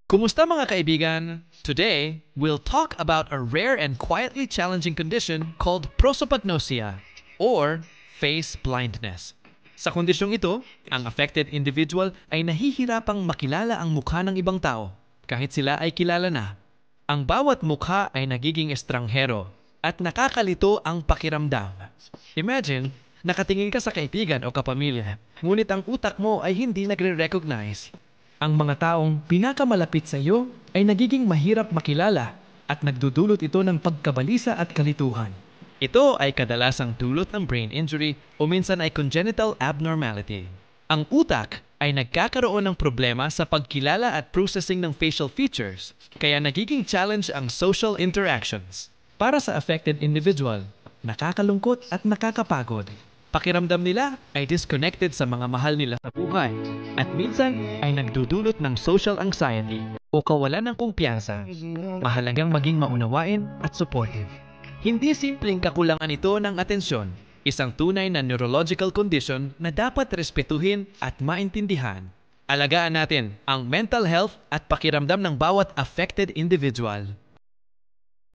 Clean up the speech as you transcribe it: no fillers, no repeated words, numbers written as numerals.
Kumusta mga kaibigan? Today, we'll talk about a rare and quietly challenging condition called prosopagnosia or face blindness. Sa kondisyong ito, ang affected individual ay nahihirapang makilala ang mukha ng ibang tao kahit sila ay kilala na. Ang bawat mukha ay nagiging estranghero at nakakalito ang pakiramdam. Imagine, nakatingin ka sa kaibigan o kapamilya, ngunit ang utak mo ay hindi nagre-recognize. Ang mga taong pinakamalapit sa iyo ay nagiging mahirap makilala at nagdudulot ito ng pagkabalisa at kalituhan. Ito ay kadalasang dulot ng brain injury o minsan ay congenital abnormality. Ang utak ay nagkakaroon ng problema sa pagkilala at processing ng facial features, kaya nagiging challenge ang social interactions. Para sa affected individual, nakakalungkot at nakakapagod. Pakiramdam nila ay disconnected sa mga mahal nila sa buhay at minsan ay nagdudulot ng social anxiety o kawalan ng kumpiyansa. Mahalagang maging maunawain at supportive. Hindi simpleng kakulangan ito ng atensyon, isang tunay na neurological condition na dapat respetuhin at maintindihan. Alagaan natin ang mental health at pakiramdam ng bawat affected individual.